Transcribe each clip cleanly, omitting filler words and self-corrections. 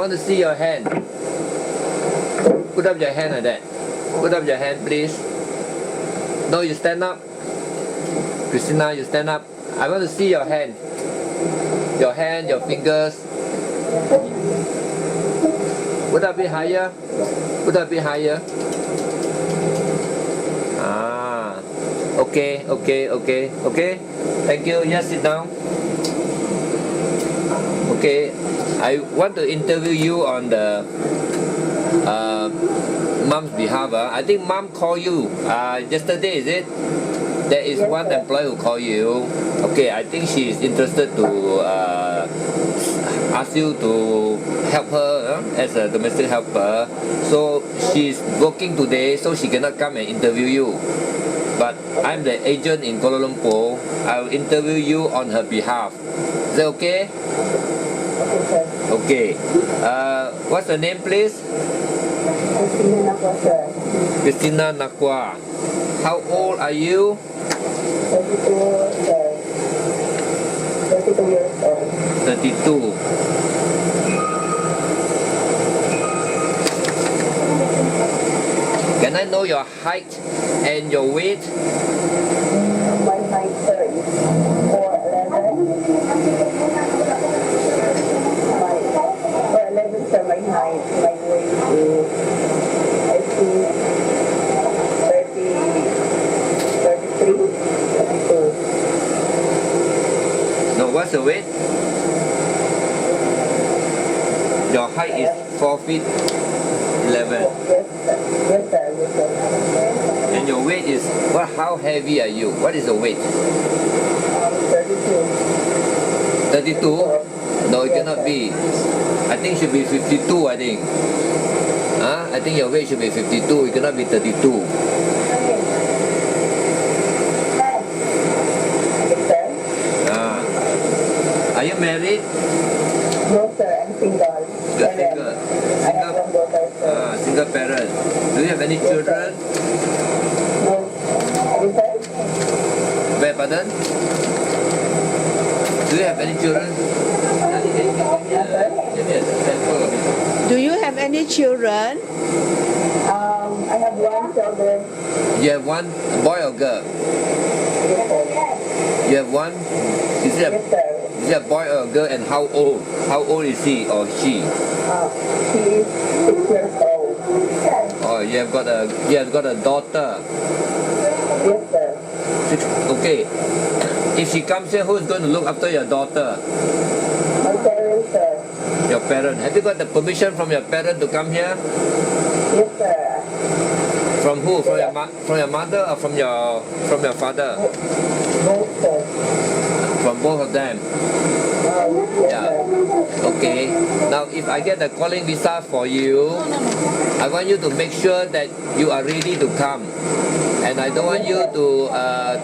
want to see your hand. Put up your hand like that. Put up your hand, please. No, you stand up. Christina, you stand up. I want to see your hand. Your hand, your fingers. Put up a bit higher. Put up a bit higher. Ah. Okay. Thank you. Yes, sit down. Okay. I want to interview you on the mom's behalf. I think mom called you yesterday, is it? There is one employee who called you. Okay, I think she is interested to ask you to help her as a domestic helper. So she's working today, so she cannot come and interview you. But I'm the agent in Kuala Lumpur. I will interview you on her behalf. Is that okay? Okay. What's your name, please? Christina Nakwa. How old are you? 32 years old. 32. Can I know your height and your weight? My height is 4'11". My 4'11", so my height, my weight is, I think, 33, 32. No, what's your weight? Your height is 4 feet 11. Yes, sir. And your weight is, what? How heavy are you? What is the weight? 32. 32? No, it cannot be. I think it should be 52, I think. I think your weight should be 52. It cannot be 32. Are you married? No, sir. I'm single. You're single. I have one daughter, sir. Single parent. Do you have any children? No. Sir? Beg pardon? Do you have any children? Do you have any children? I have one children. You have one, a boy or girl? Yes, sir. You have one? Is it Yes, sir. a boy or a girl, and how old? How old is he or she? She is 6 years old. Oh, you have got a daughter. Yes, sir. Okay. If she comes here, who's going to look after your daughter? My parents, sir. Your parent. Have you got the permission from your parent to come here? Yes, sir. From who? From your mother or from your father? Both, sir. From both of them. Yes, Yeah. sir. Okay. Now, if I get the calling visa for you, I want you to make sure that you are ready to come. And I don't want you to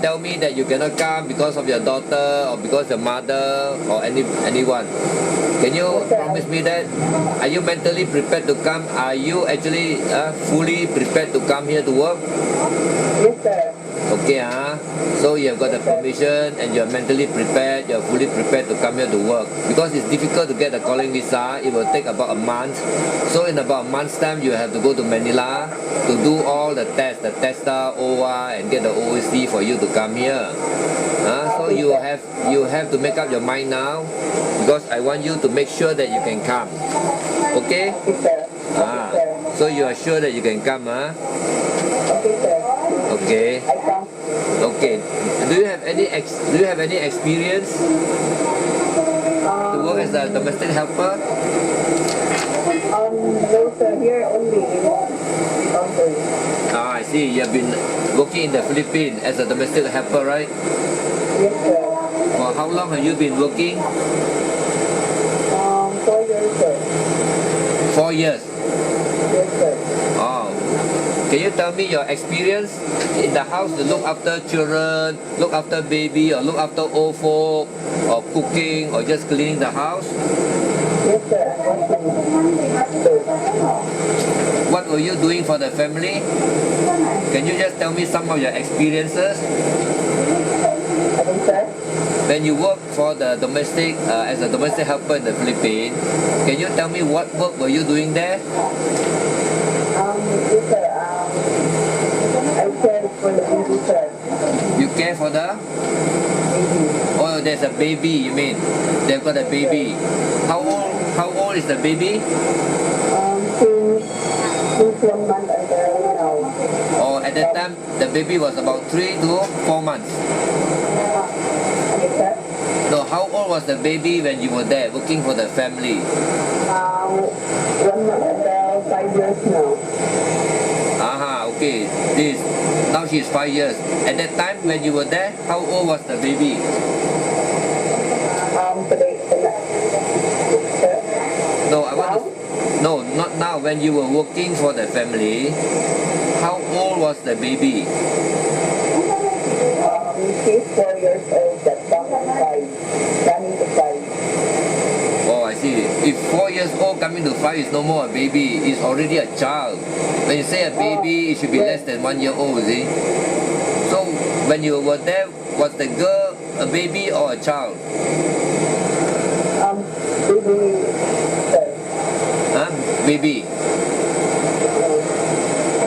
tell me that you cannot come because of your daughter or because your mother or anyone. Can you promise me that? Are you mentally prepared to come? Are you actually fully prepared to come here to work? Yes, sir. Okay, so you have got the permission and you are mentally prepared, you are fully prepared to come here to work. Because it's difficult to get a calling visa, it will take about a month. So in about a month's time, you have to go to Manila to do all the tests, the TESTA, OA, and get the OEC for you to come here. So you have to make up your mind now, because I want you to make sure that you can come. Okay? Yes, sir. So you are sure that you can come, Okay, sir. Okay. I come. Okay. Do you have any experience to work as a domestic helper? No, sir. Here only in country. I see. You have been working in the Philippines as a domestic helper, right? Yes, sir. For how long have you been working? 4 years, sir. 4 years. Yes, sir. Oh. Can you tell me your experience in the house to look after children, look after baby, or look after old folk, or cooking, or just cleaning the house? Yes, sir. What were you doing for the family? Can you just tell me some of your experiences? Sir? When when you work for the domestic as a domestic helper in the Philippines, can you tell me what work were you doing there? Yes, sir. I care for the baby, sir. You care for the? Oh, there's a baby. You mean they've got a baby? How old is the baby? Since 1 month until now. Oh, at that time the baby was about 3 to 4 months. Yes, sir. So how old was the baby when you were there working for the family? 1 month until 5 years now. Aha, okay. Now she's 5 years. At that time when you were there, how old was the baby? Today, sir. No, I want to. No, not now. When you were working for the family, how old was the baby? She's 4 years old, that's coming to 5. Oh, I see. If 4 years old coming to 5 is no more a baby, it's already a child. When you say a baby, it should be less than 1 year old, see? So when you were there, was the girl a baby or a child? Baby, sir. Huh? Baby.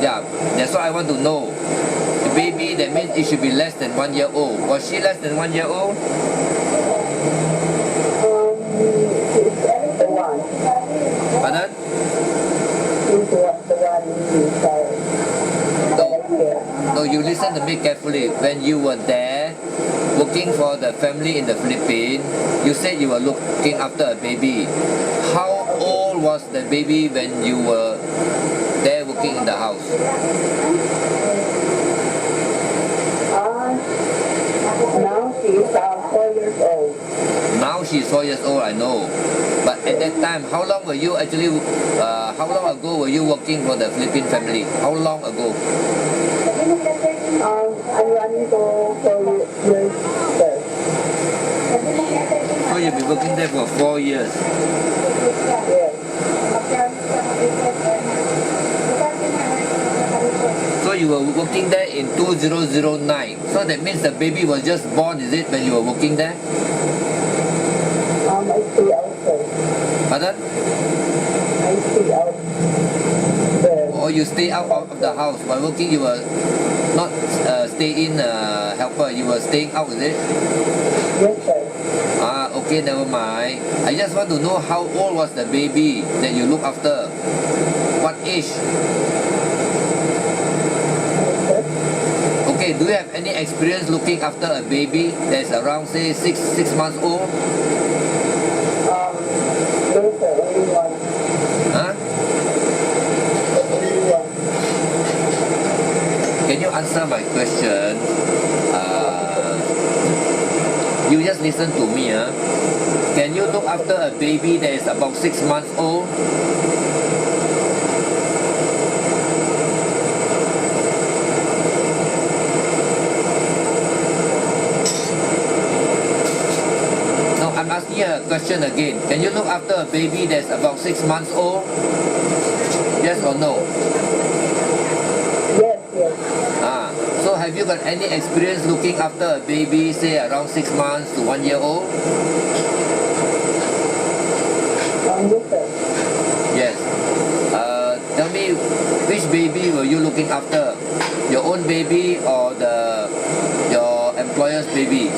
Yeah, that's what I want to know. The baby, that means it should be less than 1 year old. Was she less than 1 year old? She's the one. Pardon? She's the one inside. No, you listen to me carefully. When you were there, working for the family in the Philippines, you said you were looking after a baby. How old was the baby when you were there working in the house? Now she's 4 years old. Now she's 4 years old, I know. But at that time, how long were you actually, how long ago were you working for the Philippine family? How long ago? I'm running for 4 years, sir. So you've been working there for 4 years. Yes. So you were working there in 2009. So that means the baby was just born, is it, when you were working there? I stay out, sir. Pardon? I stay out there. Or you stay out of the house. While working, you were not stay-in helper. You were staying out, is it? Yes, sir. Okay, never mind. I just want to know how old was the baby that you look after? What age? Okay, do you have any experience looking after a baby that's around, say, six months old? No, sir. Only one. Huh? Only one. Can you answer my question? You just listen to me. Can you look after a baby that is about 6 months old? No, I'm asking you a question again. Can you look after a baby that's about 6 months old? Yes or no? Yes, yes. So have you got any experience looking after a baby, say around 6 months to 1 year old? Yes, sir. Yes. Tell me, which baby were you looking after? Your own baby or your employer's baby?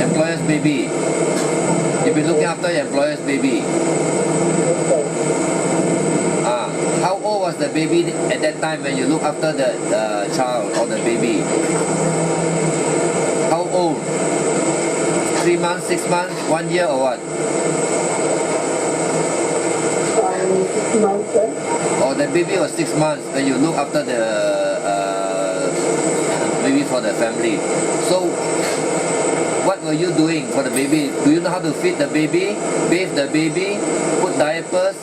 Employer's baby. You've been looking after your employer's baby. How old was the baby at that time when you look after the child or the baby? How old? 3 months, 6 months, 1 year or what? 6 months, sir. Oh, the baby was 6 months when you look after the baby for the family. So, what were you doing for the baby? Do you know how to feed the baby, bathe the baby, put diapers?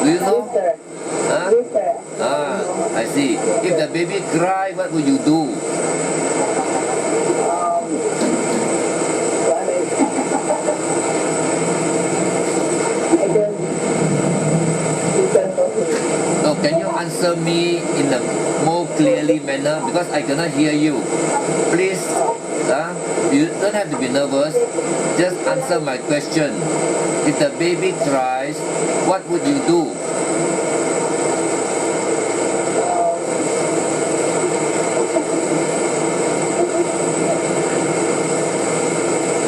Do you know? Yes, sir. Huh? Yes, sir. I see. If the baby cry, what would you do? I don't. No, can you answer me in a more clearly manner because I cannot hear you. Please, you don't have to be nervous. Just answer my question. If the baby cries, what would you do?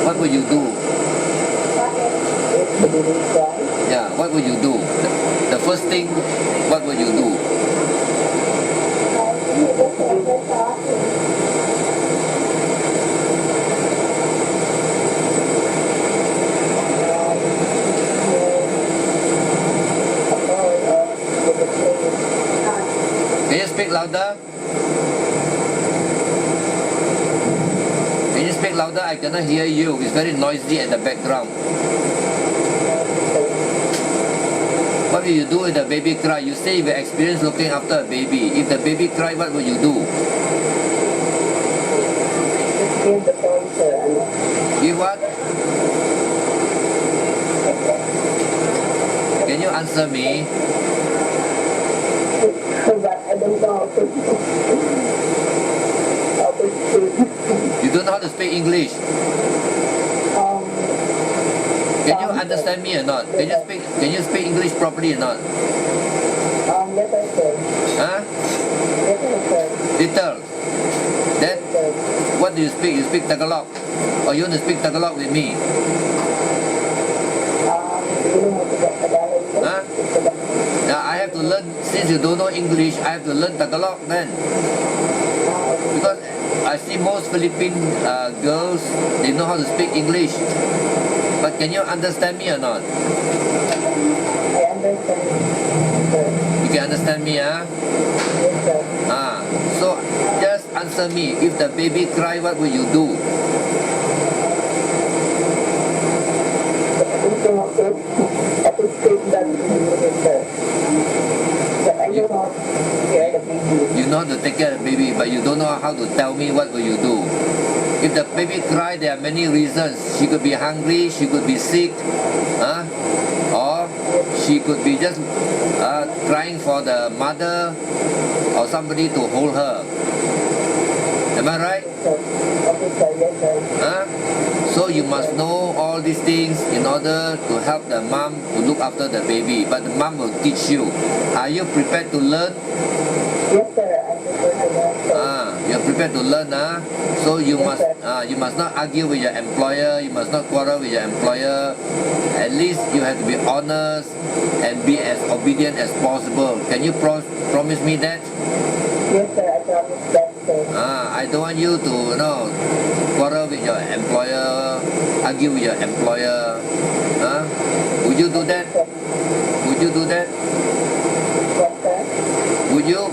What would you do? Yeah, what would you do? The first thing, what would you do? Can you speak louder? Can you speak louder? I cannot hear you. It's very noisy at the background. What will you do if the baby cry? You say you experience looking after a baby. If the baby cry, what will you do? Give the phone, sir. Give what? Can you answer me? But I don't know how to speak. You don't know how to speak English. Can you understand me or not? Can you speak English properly or not? Yes, I can. Huh? Yes, I can. Little. Then what do you speak? You speak Tagalog. Or you want to speak Tagalog with me? You know how to get Tagalog, sir? Huh? Now I have to learn, since you don't know English, I have to learn Tagalog then. Because I see most Philippine girls, they know how to speak English. But can you understand me or not? I understand, sir. You can understand me, huh? Yes, sir. So just answer me. If the baby cry, what will you do? I could speak that sir. But I know how to care the baby. You know how to take care of the baby, but you don't know how to tell me what will you do. If the baby cry, there are many reasons. She could be hungry, she could be sick, or she could be just crying for the mother or somebody to hold her. Am I right? Okay, sir. Yes, sir. So you must know all these things in order to help the mom to look after the baby. But the mom will teach you. Are you prepared to learn? Yes, sir. I prefer to learn, sir. You're prepared to learn, So you must not argue with your employer. You must not quarrel with your employer. At least you have to be honest and be as obedient as possible. Can you promise me that? Yes, sir. I promise that, sir. I don't want you to, quarrel with your employer, argue with your employer. Would you do that? Would you do that? Yes, sir. Would you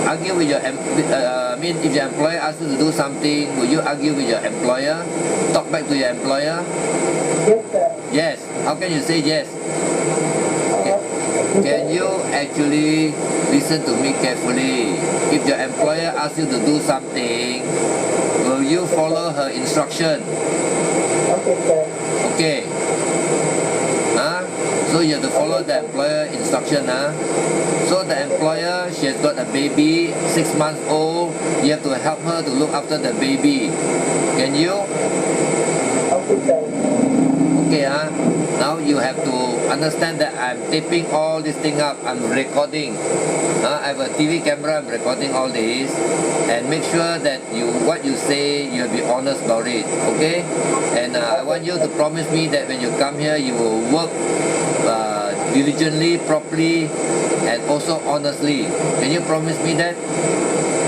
argue with your if your employer asks you to do something, would you argue with your employer? Talk back to your employer? Yes, sir. Yes. How can you say yes? Can you actually listen to me carefully? If your employer asks you to do something, will you follow her instruction? Okay, sir. Okay. So you have to follow the employer instruction. So the employer, she has got a baby, 6 months old. You have to help her to look after the baby. Can you? Okay, sir. Okay, Now you have to understand that I'm taping all this thing up. I'm recording. I have a TV camera. I'm recording all this, and make sure that what you say, you'll be honest about it. Okay? And I want you to promise me that when you come here, you will work diligently, properly, and also honestly. Can you promise me that?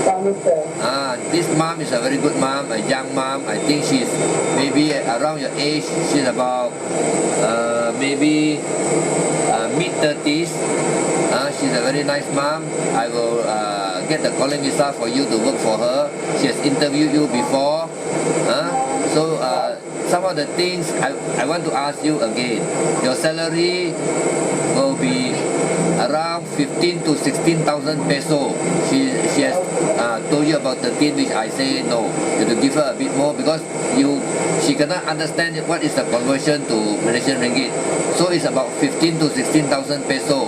Promise, sir. This mom is a very good mom, a young mom. I think she's maybe around your age. She's about maybe mid-30s. She's a very nice mom. I will get the calling visa for you to work for her. She has interviewed you before. So some of the things I want to ask you again. Your salary will be around 15 to 16,000 peso. She has told you about 13, which I say no. You have to give her a bit more because she cannot understand what is the conversion to Malaysian ringgit. So it's about 15 to 16,000 peso.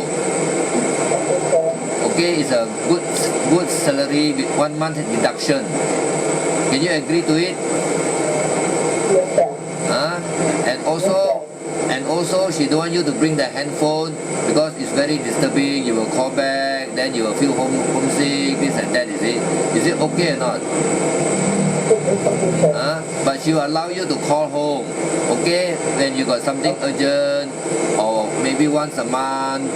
Okay, okay, it's a good salary with 1 month deduction. Can you agree to it? Yes, sir. And also she don't want you to bring the handphone because it's very disturbing. You will call back, then you will feel homesick, this and that. Is it okay or not? It's okay, sir. But she will allow you to call home, okay, when you got something urgent, or maybe once a month.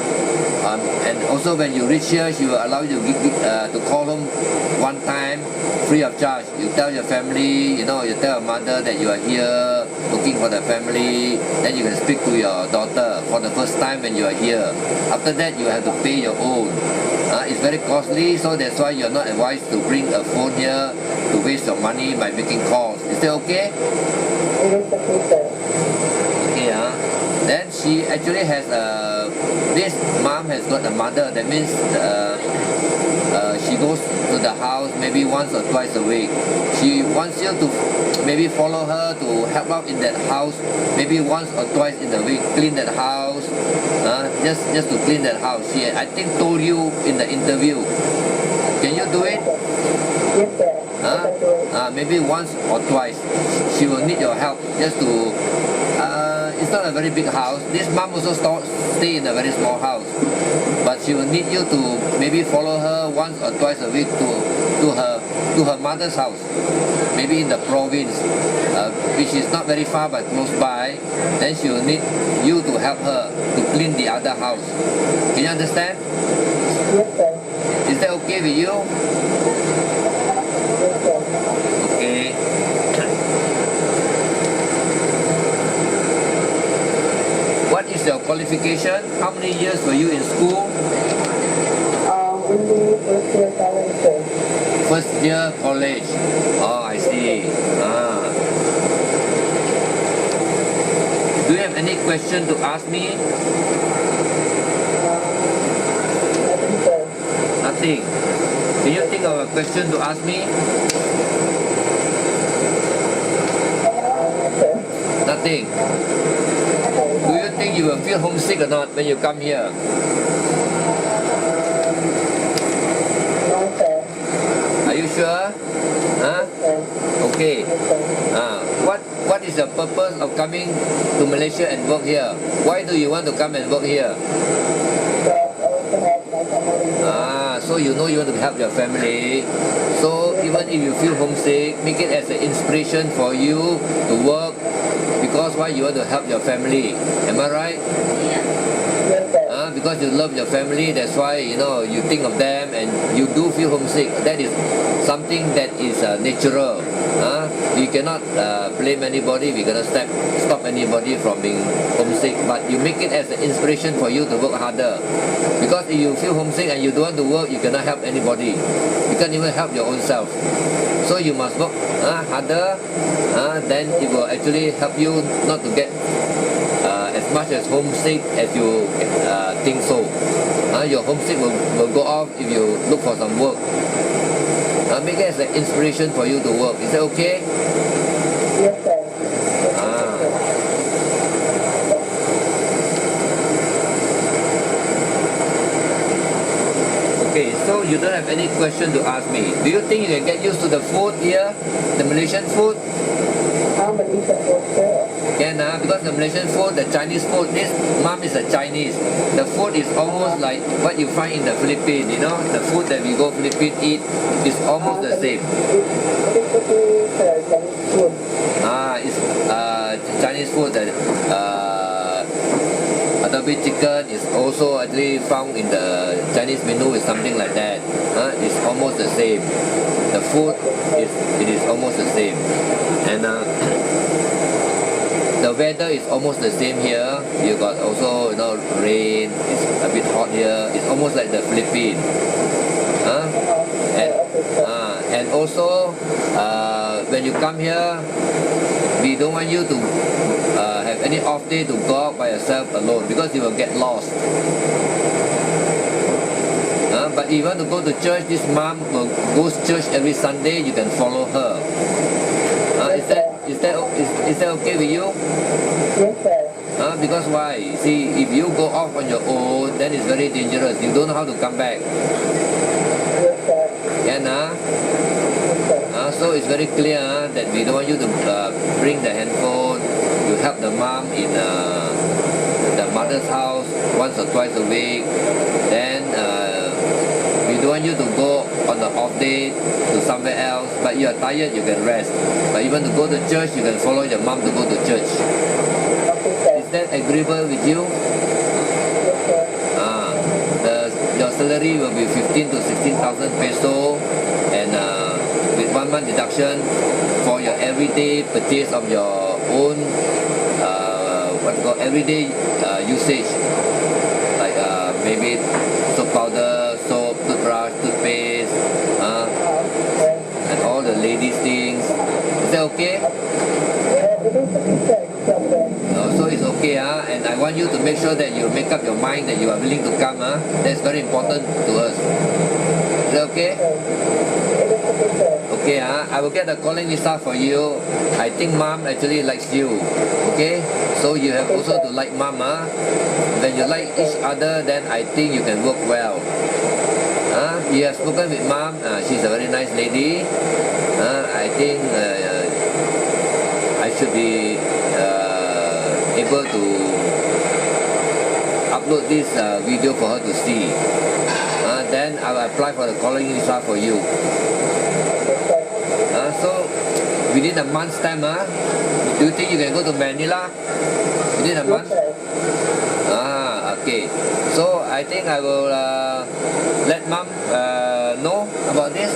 And also when you reach here, she will allow you to call home one time free of charge. You tell your family, you tell your mother that you are here looking for the family. Then you can speak to your daughter for the first time when you are here. After that, you have to pay your own. It's very costly, so that's why you're not advised to bring a phone here to waste your money by making calls. Is that okay? It is okay, sir. Okay, then she actually has this mom has got a mother. That means she goes to the house maybe once or twice a week. She wants you to maybe follow her to help out in that house maybe once or twice in the week, clean that house, just to clean that house. She, I think, told you in the interview. Can you do it? Yes, sir. Yes, sir. Maybe once or twice. She will need your help just to it's not a very big house. This mom also stay in a very small house, but she will need you to maybe follow her once or twice a week to her mother's house, maybe in the province, which is not very far but close by. Then she will need you to help her to clean the other house. Can you understand? Yes, sir. Is that okay with you? Yes, sir. Okay. What is your qualification? How many years were you in school? Only first year college, sir. First year college. Oh, I see. Do you have any question to ask me? Nothing, sir. Nothing. Can you think of a question to ask me? Sir. Nothing. Do you think you will feel homesick or not when you come here? No, sir. Are you sure? Sir. Okay. Yes, sir. What is the purpose of coming to Malaysia and work here? Why do you want to come and work here? But also have my family. So you know you want to help your family. So even if you feel homesick, make it as an inspiration for you to work, because why you want to help your family. Am I right? Yes, sir. Because you love your family, that's why you think of them and you do feel homesick. That is something that is natural. We cannot blame anybody. We cannot stop anybody from being homesick. But you make it as an inspiration for you to work harder. Because if you feel homesick and you don't want to work, you cannot help anybody. You can't even help your own self. So you must work harder. Then it will actually help you not to get as much as homesick as you think so. Your homesick will go off if you look for some work. Make it as an inspiration for you to work. Is that okay? Yes, sir. Okay, so you don't have any question to ask me. Do you think you can get used to the food here? The Malaysian food? Malaysian food, sir. Can, because the Malaysian food, the Chinese food, this mom is a Chinese. The food is almost like what you find in the Philippines, the food that we go Philippines eat is almost the same. It's okay, sir. Chinese food. It's Chinese food that adobe chicken is also actually found in the Chinese menu, is something like that. It's almost the same. The food is almost the same. And the weather is almost the same here. You got also rain. It's a bit hot here. It's almost like the Philippines. And also when you come here, we don't want you to have any off day to go out by yourself alone, because you will get lost. But if you want to go to church, this mom will go to church every Sunday. You can follow her. Is that okay with you? Yes, sir. Because why? See, if you go off on your own, then it's very dangerous. You don't know how to come back. Yes, sir. Can, so it's very clear that we don't want you to bring the handphone. You help the mom in the mother's house once or twice a week. Then we don't want you to go on the off day to somewhere else. But you are tired, you can rest. But even to go to church, you can follow your mom to go to church. Okay, sir. Is that agreeable with you? Yes, sir. Your salary will be 15 to 16,000 peso, and with 1 month deduction for your everyday purchase of your own what's called everyday usage, like maybe soap powder, soap, toothbrush, toothpaste, and all the ladies things. Is that okay? Yeah, it is okay, sir. It's okay. So it's okay, and I want you to make sure that you make up your mind that you are willing to come. That's very important to us. Is that okay? It is okay, sir. Okay, I will get the calling visa for you. I think mom actually likes you. Okay? So you have also to like mom. When you like each other, then I think you can work well. You have spoken with mom. She's a very nice lady. I think I should be able to upload this video for her to see. Then I will apply for the calling visa for you. So within a month's time, do you think you can go to Manila within a month? Okay. So I think I will let mom know about this.